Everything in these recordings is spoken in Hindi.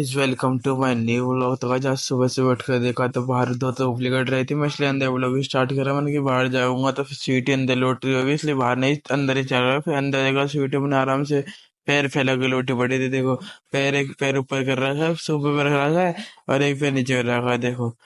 Guys, welcome to my new vlog. तो गाइस आज सुबह से उठ कर देखा तो बाहर दो तो उपली कट रही थी। मैं इसलिए अंदर व्लॉग स्टार्ट करा। मैंने कि बाहर जाऊंगा तो फिर सीटी अंदर लौट रही होगी, इसलिए बाहर नहीं अंदर ही चल रहा। फिर अंदर देखा सीटी अपने आराम से पैर फैला के लोटी पड़ी थी। देखो, एक पैर ऊपर कर रखा है, सोफे पर रखा है, और एक पैर नीचे कर रखा है। देखो,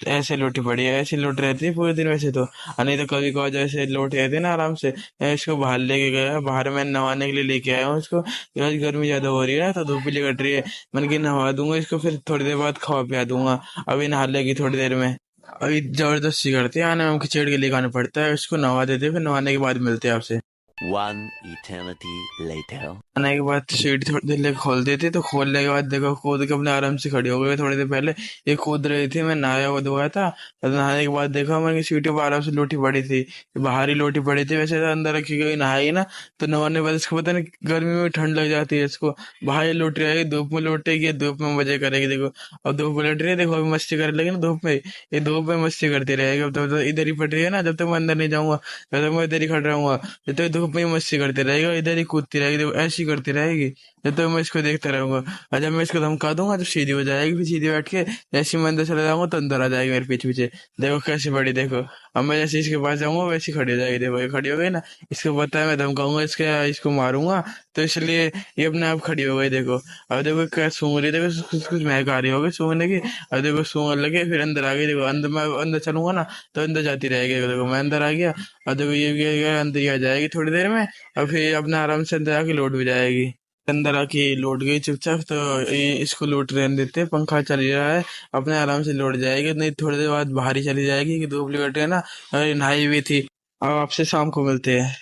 ऐसे लोटी पड़ी है, ऐसे लोट रहती है पूरे दिन वैसे तो। नहीं तो कभी कभार जैसे लोट रहते ना आराम से। मैं इसको बाहर लेके गया, बाहर मैं नहाने के लिए लेके आया हूँ इसको। आज गर्मी ज्यादा हो रही है ना, तो धूप भी कट रही है। मैंने कि नहवा दूंगा इसको, फिर थोड़ी देर बाद खवा पिया दूंगा। अभी नहा लेगी थोड़ी देर में। अभी जबरदस्ती करते हैं, आने में खिचड़ के लिए आना पड़ता है। इसको नहवा देते हैं, फिर नहाने के बाद मिलते हैं आपसे। One eternity later. आने के बाद सीट थोड़ी देर लिए खोल देती, तो खोलने के बाद देखो कूद के अपने आराम से खड़ी हो गई। थोड़ी देर पहले ये कूद रही थी, मैं नहाया हुआ धोया था। तो नहाने के बाद देखा मैंने सीट पर आराम से लोटी पड़ी थी। बाहर ही लोटी पड़ी थी, वैसे तो अंदर रखी गई नहाई ना। तो नहाने के बाद इसको पता नहीं गर्मी में ठंड लग जाती है इसको। बाहर ही लोट रहेगी, धूप में लोटेगी, धूप में मजे करेगी। देखो, अब धूप में लोट रही है, देखो अभी मस्ती करने लगी ना धूप में। ये धूप में मस्ती करती रहेगी। अब तो इधर ही पड़ रही है ना, जब तक मैं अंदर नहीं जाऊंगा तब तक मैं इधर ही खड़ा रहूंगा। जब तक धूप में ही मस्ती करती रहेगी, इधर ही कूदती रहेगी, देखो ऐसी करती रहेगी जब तक मैं इसको देखता रहूंगा। और जब मैं इसको धमका दूंगा तो सीधी हो जाएगी, फिर सीधी बैठ के जैसे मैं अंदर चला जाऊंगा तो अंदर आ जाएगी मेरे पीछे पीछे। देखो कैसी बड़ी, देखो अब मैं जैसे इसके पास जाऊंगा वैसी खड़ी हो जाएगी। देखो ये खड़ी हो गई ना, इसको पता है मैं धमकाऊंगा इसको मारूंगा, तो इसलिए ये अपने आप खड़ी हो गई। देखो अब देखो क्या सूंघ रही है, देखो कुछ कुछ महक आ रही होगी सूंघने की। अब देखो सूंघने लगे, फिर अंदर आ गई। देखो अंदर मैं अंदर चलूंगा ना तो अंदर जाती रहेगी। देखो मैं अंदर आ गया, और देखो ये अंदर ही आ जाएगी थोड़ी देर में। और फिर अपने आराम से अंदर आके लौट भी जाएगी। अंदर आके लौट गई चुपचाप, तो ये इसको लौट रहने देते हैं, पंखा चल ही रहा है। अपने आराम से लौट जाएगी, नहीं थोड़ी देर बाद बाहर ही चली जाएगी कि धूप निकल रही है ना। अरे नहाई हुई थी। अब आपसे शाम को मिलते हैं।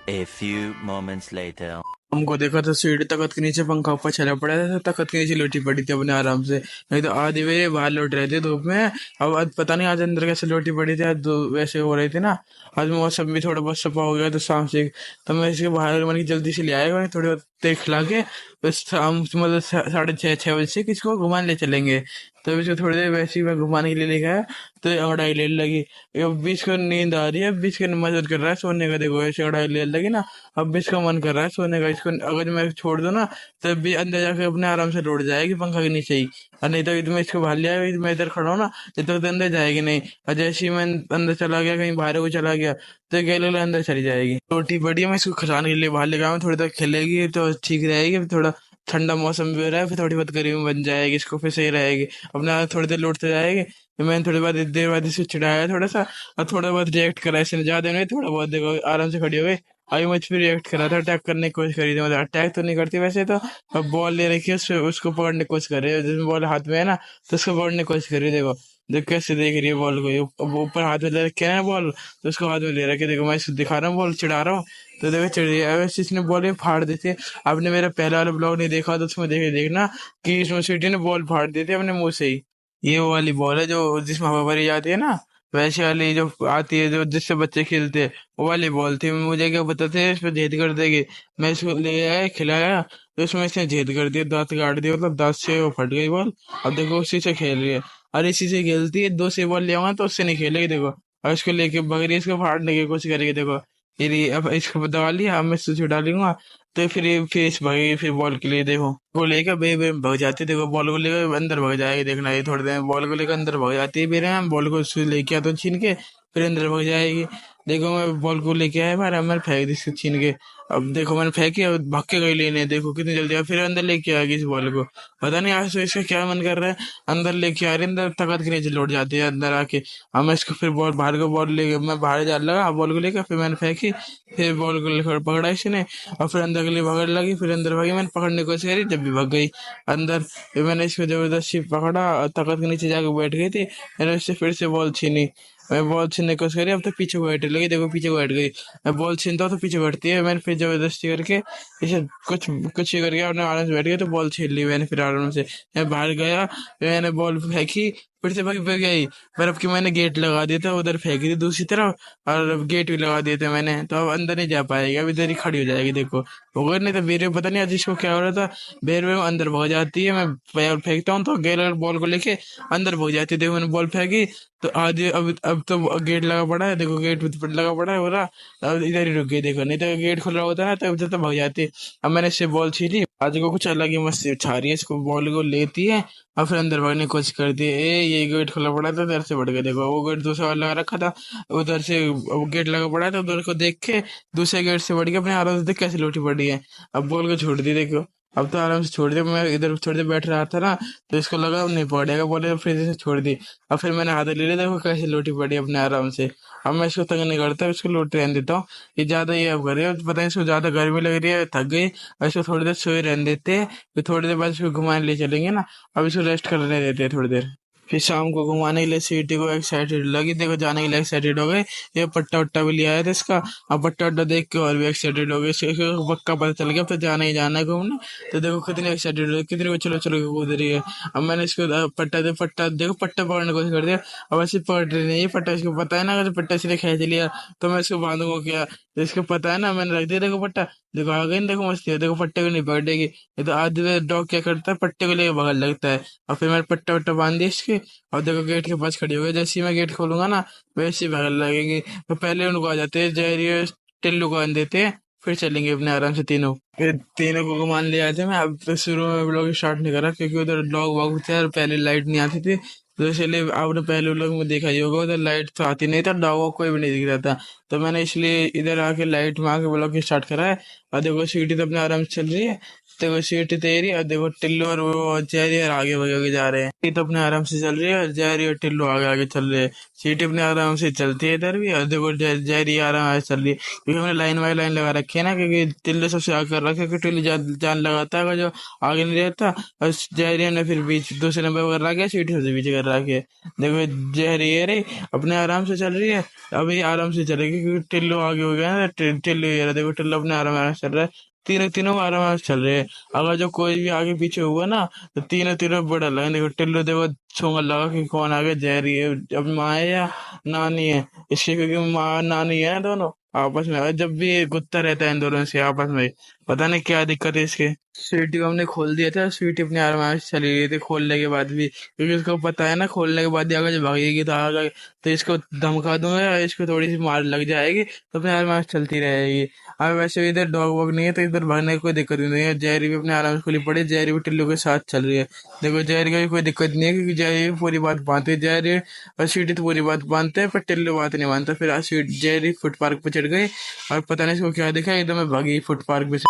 A few moments later. हमको देखा तो सीढ़ी तखत के नीचे पंखा ऊपर चला पड़ा था, तखत के नीचे लोटी पड़ी थी अपने आराम से। नहीं तो आधी वे बाहर लौट रहे थे धूप में। अब आज पता नहीं आज अंदर कैसे लोटी पड़ी थी, आज वैसे हो रही थी ना। आज मौसम भी थोड़ा बहुत सफा हो गया तो शाम से। तो मैं इसके बाहर मन की जल्दी से ले आएगा, थोड़ी बहुत देख खिला के बस शाम मतलब 6:30 बजे से किसको घुमाने ले चलेंगे। तो इसको थोड़ी देर वैसे ही मैं घुमाने के लिए ले गया, तो अंगड़ाई लेने लगी। अब बीच को नींद आ रही है, बीच का मदद कर रहा है सोने का। देखो ऐसे अंगड़ाई लेने लगी ना, अब भी इसका मन कर रहा है सोने का। इसको अगर मैं छोड़ दूं ना तब भी अंदर जाके अपने आराम से लौट जाएगी पंखा के नीचे ही। और नहीं तो मैं इसको बाहर लिया, मैं इधर खड़ा हूं ना, जब तक तो अंदर जाएगी नहीं। और जैसे ही मैं अंदर चला गया, कहीं बाहर को चला गया, तो गैल अंदर चली जाएगी। रोटी पड़ी है, मैं इसको खिलाने के लिए बाहर ले गया, थोड़ी देर खेलेगी तो ठीक रहेगी। थोड़ा ठंडा मौसम भी हो रहा है, फिर थोड़ी बहुत गर्मी बन जाएगी, इसको फिर सही रहेगी। अपना थोड़ी देर लौटते जाएगी। तो मैंने थोड़ी देर बाद इसको चिढ़ाया थोड़ा सा, और थोड़ा बहुत रिएक्ट करा। इसने ज्यादा नहीं, थोड़ा बहुत। देखो आराम से खड़ी हो गई। अभी मुझ पर रिएक्ट करा था, अटैक करने की कोशिश करी थी। मतलब अटैक तो नहीं करती वैसे तो। अब बॉल ले रखी है, उसको पकड़ने की कोशिश कर रही है। जिसमें बॉल हाथ में है ना, तो उसको पकड़ने की कोशिश कर रही है। देखो देख कैसे देख रही है बॉल को। अब ऊपर हाथ में ले रखे है ना बॉल, तो उसको हाथ में ले रखे। देखो मैं इसको दिखा रहा हूँ, बॉल चिढ़ा रहा हूँ, तो देखो चिड़ रही है। वैसे इसने बॉल में फाड़ देती है। आपने मेरा पहला वाला ब्लॉग नहीं देखा तो उसमें देखना कि इसमें सीटी ने बॉल फाड़ देती है अपने मुंह से ही। ये वो वाली बॉल है जो जिसमें हवा भरी जाती है ना, वैसे वाली जो आती है, जो जिससे बच्चे खेलते हैं, वो वाली बॉल थी। मुझे क्या पता था इस पे छेद कर देगी। मैं इसको ले आया, खिलाया, तो उसमें इसने छेद कर दिया, दांत काट दिया, मतलब दांत से वो फट गई बॉल। अब देखो उसी से खेल रही है। और इसी से खेलती है, दो से बॉल ले आऊंगा तो उससे नहीं खेलेगी। देखो और इसको लेके भाग रही है, इसको फाड़ने की कोशिश करेगी। देखो ये अब इसको दबा लिया, अब मैं स्विच डालूंगा, तो फिर ये फिर इस भागेगी फिर बॉल के लिए। देखो वो लेकर बे बे भाग जाती है। देखो बॉल को लेकर अंदर भाग जाएगी, देखना ये थोड़ी देर में बॉल को लेकर अंदर भाग जाती है। मेरे हम बॉल को लेके आता हूँ छीन के, फिर अंदर भाग जाएगी। देखो मैं बॉल को लेके आया बार, मैंने फेंक दी इसको छीन के। अब देखो मैंने फेंकी, अब भाग के गई लेने। देखो कितनी जल्दी फिर अंदर लेके आ गई इस बॉल को। पता नहीं आज तो इसका क्या मन कर रहा है, अंदर लेके आ रही है, अंदर तकत के नीचे लौट जाती है अंदर आके। अब मैं इसको फिर बॉल बाहर को बॉल लेके मैं बाहर जा लगा बॉल को लेकर, फिर मैंने फेंकी, फिर बॉल को लेकर पकड़ा इसने, और फिर अंदर के लिए भागने लगी। फिर अंदर भागी, मैंने पकड़ने की कोशिश करी, जब भी भाग गई अंदर। फिर मैंने इसको जबरदस्ती पकड़ा और तखत के नीचे जाकर बैठ गई थी। मैंने उससे फिर से बॉल छीनी, मैं बॉल छीनने की कोशिश करी, अब तो पीछे को बैठने लगी। देखो पीछे को बैठ गई। मैं बॉल छीनता हूँ तो पीछे बैठती है। मैंने फिर जबरदस्ती करके इसे कुछ कुछ ही करके अपने आराम से बैठ गई, तो बॉल छीन ली मैंने फिर आराम से। मैं बाहर गया, मैंने बॉल फेंकी, फिर से भाग भाग गई। पर अब की मैंने गेट लगा दिया था, उधर फेंक दी दूसरी तरफ, और अब गेट भी लगा दिए थे मैंने, तो अब अंदर नहीं जा पाएगी, अब इधर ही खड़ी हो जाएगी देखो। होगा नहीं तो बेर पता नहीं आज इसको क्या हो रहा था, बेर में अंदर भाग जाती है, मैं बॉल फेंकता हूँ तो गेर बॉल को लेके अंदर भाग जाती है। देखो मैंने बॉल फेंकी तो आधी, अब तो गेट लगा पड़ा है, देखो गेट पे लगा पड़ा है हो रहा। अब इधर ही रुक गई देखो, नहीं तो गेट खुला होता ना तो उधर तो भाग जाती। अब मैंने इससे बॉल छीनी, आज को कुछ अलग ही मस्ती छा रही है, इसको बॉल को लेती है और फिर अंदर भागने की कोशिश करती है। ये गेट खुला पड़ा था, उधर से बढ़ गया देखो, वो गेट दूसरा वाला लगा रखा था, उधर से वो गेट लगा पड़ा था, उधर को देख के दूसरे गेट से बढ़ के अपने आराम से देख कैसे लौटी पड़ी है। अब बॉल को छोड़ दी देखो, अब तो आराम से छोड़ दिया। मैं इधर थोड़ी देर बैठ रहा था ना, तो इसको लगा अब नहीं पड़ेगा, बोले फिर से छोड़ दी। अब फिर मैंने हाथ ले लिया, देखो कैसे लौटी पड़ी अपने आराम से। अब मैं इसको तंग नहीं करता, इसको लौट रहने देता हूँ। ये ज्यादा ये अब कर रही है, पता नहीं इसको ज्यादा गर्मी लग रही है, थक गई, और इसको थोड़ी देर सोए रहने देते हैं, फिर थोड़ी देर बाद इसको घुमाने ले चलेंगे ना। अब इसको रेस्ट करने देते हैं थोड़ी देर। फिर शाम को घुमाने के लिए सीटी को एक्साइटेड लगी, देखो जाने के लिए एक्साइटेड हो गए। ये पट्टा वट्टा भी लिया आया था इसका, अब पट्टा वट्टा देख के और भी एक्साइटेड हो गए, इसको पक्का पता चल गया अब तो जाना ही जाना है घूमने। तो देखो कितनी एक्साइटेड हो, कितनी को चलो चलो के कूद रही है। अब मैंने इसको पट्टा दे, पट्टा देखो पट्टा पकड़ने की कोशिश कर दिया, अब ऐसे पकड़ रही नहीं है पट्टा, इसको पता है ना अगर पट्टा इसने खींच लिया तो मैं इसको बांधूंगा क्या, तो इसको पता है ना, मैंने रख दिया देखो पट्टा। देखो आ गई ना, देखो मस्ती है, देखो पट्टे को नहीं पकड़ेगी। ये तो आधे डॉग क्या करता है, पट्टे को लेके बगल लगता है। और फिर मैंने पट्टा वट्टा बांध दिया इसके, और देखो गेट के पास खड़ी हो गई, जैसे ही मैं गेट खोलूंगा ना वैसे ही बगल लगेगी। तो पहले उनको आ जाते हैं जहरी टिल्लू को आन देते हैं, फिर चलेंगे अपने आराम से तीनों। फिर तीनों को घुमान ले आते हैं। मैं अब तो शुरू में ब्लॉग स्टार्ट नहीं करा क्योंकि उधर डॉग वॉग थे और पहले लाइट नहीं आती थी, तो इसलिए आपने पहले व्लॉग में देखा ही होगा, उधर लाइट तो आती नहीं था, डॉग वॉग कोई भी नहीं दिख रहा था। तो मैंने इसलिए इधर आके लाइट में आके ब्लॉग स्टार्ट करा है। और देखो सीटी तो अपने आराम से चल रही है, देखो सीटी तेरी, और देखो टिल्लू और वो जैरी और आगे भागे भागे जा रहे हैं। सीटी तो अपने आराम से चल रही है और जैरी और टिल्लू आगे आगे चल रहे हैं। सीटी अपने आराम से चलती है इधर भी, और देखो जैरी आराम से चल रही है, क्योंकि हमने लाइन बाई लाइन लगा रखी है ना, क्योंकि टिल्लू सबसे आगे कर रखा है, क्योंकि टिल्लू जान लगाता है अगर जो आगे नहीं रहता। और जहरी ने फिर बीच दूसरे नंबर पर कर रखा है, सीटी सबसे पीछे कर रखी है। देखो जहरी ये रही अपने आराम से चल रही है, अभी आराम से चलेगी क्योंकि टिल्लू आगे हो गया ना, टिल्लू ये रहा, देखो टिल्लू अपने आराम आराम से चल रहा है। तीनों तीनों आराम आराम से चल रहे हैं। अगर जो कोई भी आगे पीछे हुआ ना तो तीनों तीनों बड़ा लगा, देखो टिल्लू देखो छूंगा लगा कि कौन आगे, जहरी है अब माँ है या नानी है इसके, क्योंकि माँ नानी है ना दोनों आपस में, और जब भी ये कुत्ता रहता है इन दोनों से आपस में, पता नहीं क्या दिक्कत है इसके। स्वीटी को हमने खोल दिया था, स्वीटी अपने आराम से चली गई थी खोलने के बाद भी, क्योंकि उसको पता है ना खोलने के बाद ही अगर जब भागेगी तो आगे, तो इसको धमका दूंगा या इसको थोड़ी सी मार लग जाएगी तो अपने आराम से चलती रहेगी। अब वैसे भी इधर डॉग वॉग नहीं है तो इधर भागने की कोई दिक्कत नहीं है। जैरी भी अपने आराम से खुली पड़ी है, जैरी भी टिल्लू के साथ चल रही है। देखो जैरी का भी कोई दिक्कत नहीं है क्योंकि जैरी भी पूरी बात मानती है, जैरी और स्वीटी तो पूरी बात मानते हैं पर टिल्लू बात नहीं मानता। फिर आज जैरी फुट पार्क पे चढ़ गई और पता नहीं इसको क्या दिखा, एकदम भागी फुट पार्क पे।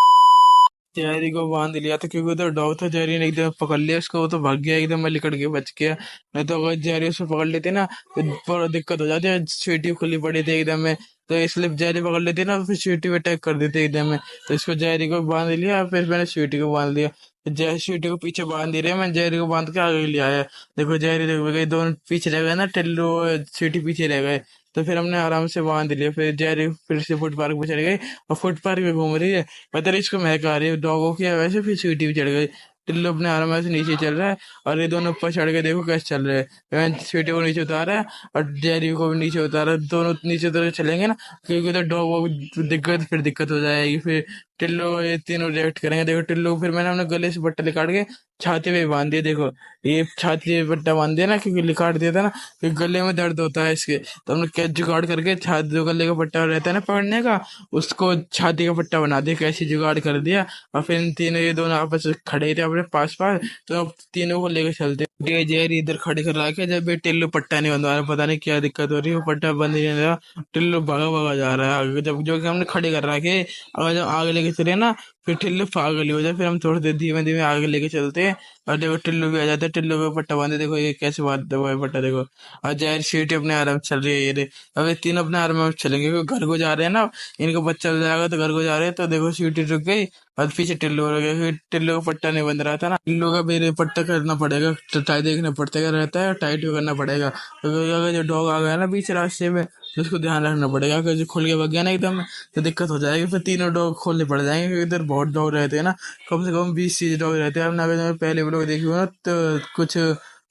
जहरी को बांध लिया था क्योंकि उधर डॉग था, जहरी ने एकदम पकड़ लिया उसको, वो तो भाग गया एकदम, मैं लिकड़ के बच गया। नहीं तो अगर जहरी उसको पकड़ लेती ना तो बड़ा दिक्कत हो जाती है, सीटी खुली पड़ी थी एकदम में, तो इसलिए जहरी पकड़ लेती ना तो फिर सीटी पे अटैक कर देते एकदम में। तो इसको जहरी को बांध लिया, फिर मैंने सीटी को बांध लिया। जय सीटी को पीछे बांध ही रहे, मैं जहरी को बांध के आगे ले आया। देखो जहरी देखो गई, दोनों पीछे रह गए ना, टिल्लू और सीटी पीछे रह गए। तो फिर हमने आराम से बांध लिया, फिर जहरी फिर से फुट पार्क पे चढ़ गई और फुट पार्क पे घूम रही है, पता नहीं इसको महक आ रही है डॉगों की, वैसे फिर सीटी भी चढ़ गई। टिल्लू अपने आराम से नीचे चल रहा है और ये दोनों ऊपर चढ़ के देखो कैसे चल रहे हैं। मैं सीटी को नीचे उतारा है और जेरी को भी नीचे उतारा है, दोनों नीचे उतर के चलेंगे ना, क्योंकि उधर डॉग वॉग दिक्कत फिर दिक्कत हो जाएगी। फिर टिल्लू ये तीनों रिएक्ट करेंगे। देखो टिल्लू को फिर मैंने अपने गले से बट्टा निकाल के छाती पे बांध दिया, देखो ये छाती पे बट्टा बांध दिया ना, क्योंकि लिकाट दिया था ना, क्योंकि गले में दर्द होता है इसके, तो हमने क्या जुगाड़ करके छाती, जो गले का पट्टा रहता है ना पकड़ने का, उसको छाती का पट्टा बना दिया, कैसे जुगाड़ कर दिया। और फिर इन तीनों ये दोनों आपस में खड़े थे अपने पास पास, तो अब तीनों को लेकर चलते। ये जेर इधर खड़े कर रखा है, जब ये टिल्लू पट्टा नहीं बंधवा रहा, पता नहीं क्या दिक्कत हो रही है, वो पट्टा बंद ही नहीं रहा, टिल्लू भागा भागा जा रहा है आगे, जब जो कि हमने खड़े कर रखे, अगर जब आगे लेके चले ना फिर टिल्लू पागल हो जाए, फिर हम थोड़ी देर धीमे धीमे आगे लेके चलते हैं। और देखो टिल्लू भी आ जाता है, टिल्लू को पट्टा बांधे, देखो ये कैसे बांधते हुए पट्टा देखो। और जाहिर सीट अपने आराम से चल रही है ये रे। अब ये तीनों अपने आराम में चलेंगे क्योंकि घर को जा रहे हैं ना, इनको बच्चा हो जाएगा तो घर को जा रहे हैं, तो देखो सीटी रुक गई और पीछे टिल्लू हो गया, फिर टिल्लू का पट्टा नहीं बंध रहा था ना, टिल्लू का मेरे पट्टा करना पड़ेगा, तो टाइट देखना पड़ता है रहता है, टाइट भी करना पड़ेगा, क्योंकि अगर जो डॉग आ गया ना बीच रास्ते में तो उसको ध्यान रखना पड़ेगा, अगर जो खुल के भाग गया ना एकदम तो दिक्कत हो जाएगी, फिर तीनों डॉग खोलने पड़ जाएंगे क्योंकि इधर बहुत डॉग रहते हैं ना, कम से कम 20 30 डॉग रहते हैं। हमने अगर पहले वीडियो देखी हो ना तो कुछ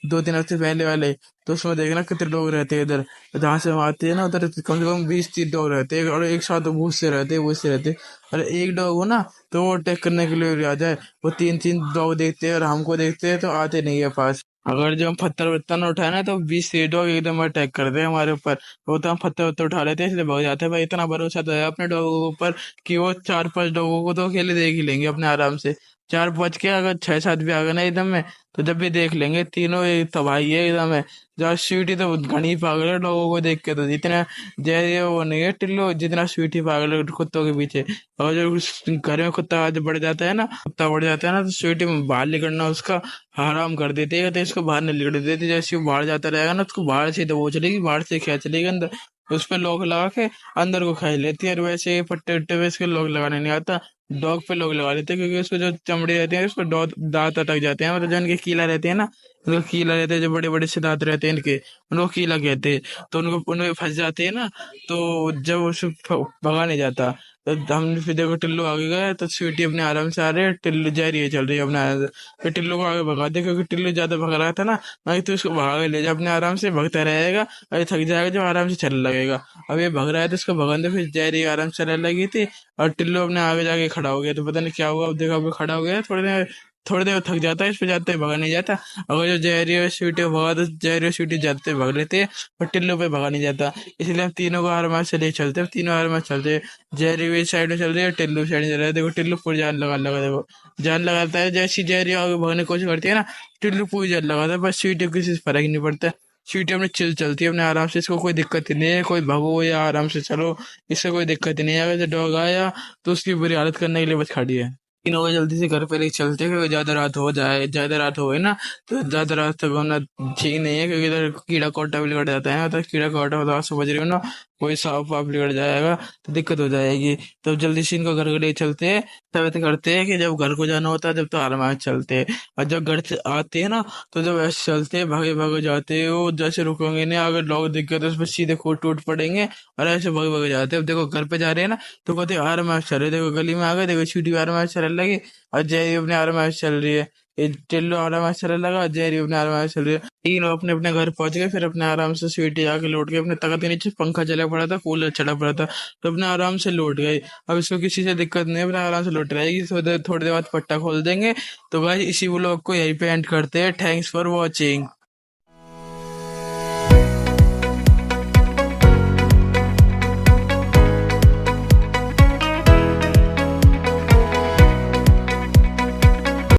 2-3 हफ्ते पहले वाले, तो उसमें देखना कितने लोग रहते हैं इधर। जहाँ से हम आते हैं ना उधर कम से कम 20-30 डॉग रहते हैं, और एक साथ भूसते रहते। और एक डॉग हो ना तो वो अटैक करने के लिए भी आ जाए, वो 3-3 डॉग देखते हैं और हमको देखते हैं तो आते नहीं है पास। अगर जो हम पत्थर वत्थर ना उठाए ना तो 20-30 डॉग एकदम अटैक करते हैं हमारे ऊपर। वो तो हम पत्थर वत्थर उठा लेते हैं इसलिए भाग जाते हैं। भाई इतना भरोसा तो है अपने डॉगों के ऊपर कि वो 4-5 डॉगों को तो अकेले देख ही लेंगे अपने आराम से। 4-5 के अगर 6-7 भी आ गए ना एकदम में, तो जब भी देख लेंगे तीनों एक तबाही है एकदम है। जहाँ स्वीटी तो घनी पागल है लोगों को देख के, तो जितना जय वो नहीं है टिल्लो जितना स्वीटी पागल है कुत्तों के पीछे। और जो घर में कुत्ता आज बढ़ जाता है ना, कुत्ता बढ़ जाता है ना, तो स्वीटी बाहर निकलना उसका हराम कर देते हैं, तो इसको बाहर नहीं निकल देते। जैसे वो बाहर जाता रहेगा ना, उसको बाहर से तो वो चलेगी, बाहर से क्या चलेगी अंदर, उस पे लॉक लगा के अंदर को खा लेती है। और वैसे पट्टे उट्टे पे इसके लॉक लगाने नहीं आता, डॉग पे लोग लगा लेते हैं, क्योंकि उसको जो चमड़े रहते हैं उसको दांत अटक जाते हैं, मतलब जो इनके कीला रहते हैं ना, उनको कीला रहते हैं, जो बड़े बड़े से दांत रहते हैं इनके, उनको कीला कहते हैं। तो उनको उनमें फंस जाते हैं ना, तो जब उसे भगा नहीं जाता। तो हम फिर देखो टिल्लू आगे गए तो स्वीटी अपने आराम से आ रहे हैं, टिल्लू जा रही है चल रही है अपने आराम से। फिर टिल्लू को आगे भगा दे, क्योंकि टिल्लू ज्यादा भग रहा था ना, नहीं तो उसको भगा के ले जा अपने आराम से, भगता रहेगा और ये थक जाएगा जब आराम से चलने लगेगा। अब ये भग रहा है तो इसको भगन दे, फिर जा रही है आराम से चलने लगी थी। और टिल्लू अपने आगे जाके खड़ा हो गया, तो पता नहीं क्या हुआ, अब देखा अब खड़ा हो गया, थोड़ी देर थक जाता है, इस पे जाते ही भगा नहीं जाता। अगर जो जहरी और स्वीटी भगा तो जहरी और स्वीटी जाते ही भाग लेते हैं, पर टिल्लू पे भगा नहीं जाता। इसलिए हम तीनों को हर मैच से ले चलते हैं, तीनों हर मैच चलते हैं। जहरी भी साइड में चल रही है, टिल्लू साइड में चल रहा है। देखो टिल्लू पूरी जान लगा लगा, देखो जान लगाता है, जैसी जहरी आगे भगने की कोशिश करती है ना, टिल्लू पूरी जान लगाता है, बस स्वीटी को किसी से फर्क ही नहीं पड़ता। स्वीटी अपने चिल चलती है अपने आराम से, इसको कोई दिक्कत ही नहीं है, कोई भगो या आराम से चलो, इससे कोई दिक्कत ही नहीं है। अगर जो डॉग आया तो उसकी बुरी हालत करने के लिए बस खड़ी है। 3 बजे जल्दी से घर पे लेके चलते हैं, क्योंकि ज्यादा रात हो जाए, ज्यादा रात हो गई ना तो ज्यादा रात तक होना ठीक नहीं है, क्योंकि इधर कीड़ा कोटा भी निकट जाता है, तो कीड़ा कोटा मतलब समझ रही हो ना, कोई सांप वाप निकट जाएगा तो दिक्कत हो जाएगी। तो जल्दी से इनको घर को ले चलते हैं। तब ऐसे करते हैं कि जब घर को जाना होता है जब तो आराम से चलते हैं, और जब घर से आते हैं ना तो जब ऐसे चलते हैं, भागे भागे जाते हो, जैसे रुकोगे नहीं, अगर लोग दिख गए तो उस पर सीधे खोट टूट पड़ेंगे, और ऐसे भागे भागे जाते हैं। अब देखो घर पे जा रहे हैं ना, तो कहते हैं आराम से चल रहे, देखो गली में आ गए, देखो छुट्टी आराम से चलने लगी, और जय अपने आराम से चल रही है, ये टिल्लो आराम से चलने लगा, जय अपने आराम से चल रही है। तीनों अपने अपने घर पहुंच गए, फिर अपने आराम से स्वीटी आके लौट गए अपने तख्त के नीचे, पंखा चला पड़ा था, कूलर चला पड़ा था, तो अपने आराम से लौट गए। अब इसको किसी से दिक्कत नहीं है, अपने आराम से लौट रहेगी, थोड़ी देर बाद पट्टा खोल देंगे। तो गाइस इसी व्लॉग को यहीं पे एंड करते हैं। Thanks for watching.